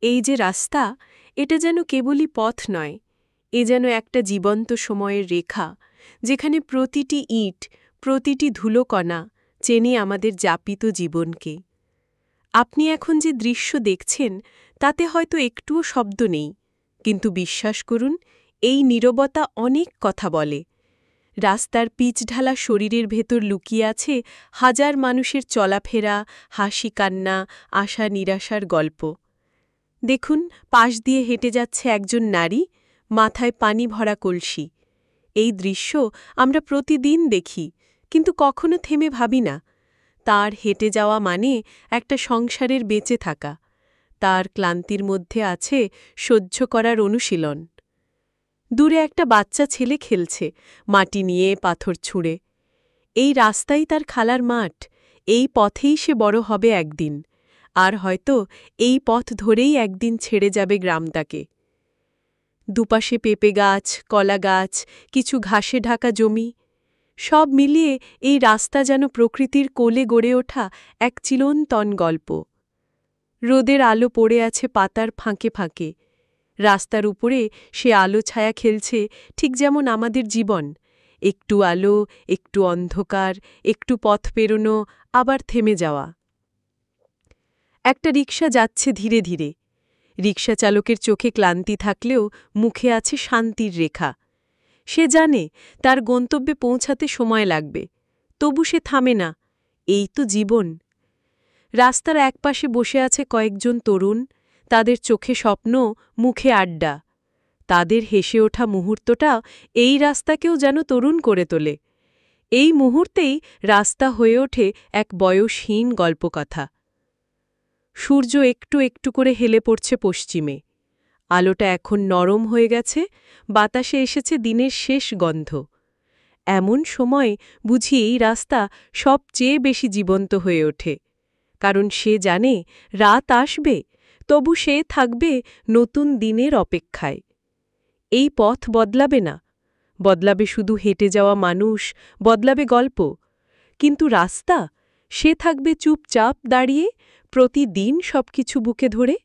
এই যে রাস্তা, এটা যেন কেবলই পথ নয়, এ যেন একটা জীবন্ত সময়ের রেখা, যেখানে প্রতিটি ইট, প্রতিটি ধুলোকণা চেনে আমাদের যাপিত জীবনকে। আপনি এখন যে দৃশ্য দেখছেন, তাতে হয়তো একটুও শব্দ নেই, কিন্তু বিশ্বাস করুন, এই নীরবতা অনেক কথা বলে। রাস্তার পিচঢালা শরীরের ভেতর লুকিয়ে আছে হাজার মানুষের চলাফেরা, হাসি কান্না, আশা নিরাশার গল্প। দেখুন, পাশ দিয়ে হেঁটে যাচ্ছে একজন নারী, মাথায় পানি ভরা কলসি। এই দৃশ্য আমরা প্রতিদিন দেখি, কিন্তু কখনো থেমে ভাবি না। তার হেঁটে যাওয়া মানে একটা সংসারের বেঁচে থাকা। তার ক্লান্তির মধ্যে আছে সহ্য করার অনুশীলন। দূরে একটা বাচ্চা ছেলে খেলছে, মাটি নিয়ে, পাথর ছুঁড়ে। এই রাস্তাই তার খেলার মাঠ, এই পথেই সে বড় হবে একদিন। আর হয়তো এই পথ ধরেই একদিন ছেড়ে যাবে গ্রামটাকে। দুপাশে পেঁপে গাছ, কলা গাছ, কিছু ঘাসে ঢাকা জমি, সব মিলিয়ে এই রাস্তা যেন প্রকৃতির কোলে গড়ে ওঠা এক চিরন্তন গল্প। রোদের আলো পড়ে আছে পাতার ফাঁকে ফাঁকে। রাস্তার উপরে সে আলো ছায়া খেলছে, ঠিক যেমন আমাদের জীবন। একটু আলো, একটু অন্ধকার, একটু পথ পেরোনো, আবার থেমে যাওয়া। একটা রিকশা যাচ্ছে ধীরে ধীরে। রিকশা চালকের চোখে ক্লান্তি থাকলেও মুখে আছে শান্তির রেখা। সে জানে তার গন্তব্যে পৌঁছাতে সময় লাগবে, তবু সে থামে না। এই তো জীবন। রাস্তার একপাশে বসে আছে কয়েকজন তরুণ, তাদের চোখে স্বপ্ন, মুখে আড্ডা। তাদের হেসে ওঠা মুহূর্তটা এই রাস্তাকেও যেন তরুণ করে তোলে। এই মুহূর্তেই রাস্তা হয়ে ওঠে এক বয়সহীন গল্পকথা। সূর্য একটু একটু করে হেলে পড়ছে পশ্চিমে। আলোটা এখন নরম হয়ে গেছে, বাতাসে এসেছে দিনের শেষ গন্ধ। এমন সময় বুঝি এই রাস্তা সবচেয়ে বেশি জীবন্ত হয়ে ওঠে, কারণ সে জানে রাত আসবে, তবু সে থাকবে নতুন দিনের অপেক্ষায়। এই পথ বদলাবে না, বদলাবে শুধু হেঁটে যাওয়া মানুষ, বদলাবে গল্প। কিন্তু রাস্তা, সে থাকবে চুপচাপ দাঁড়িয়ে, প্রতিদিন সবকিছু বুকে ধরে।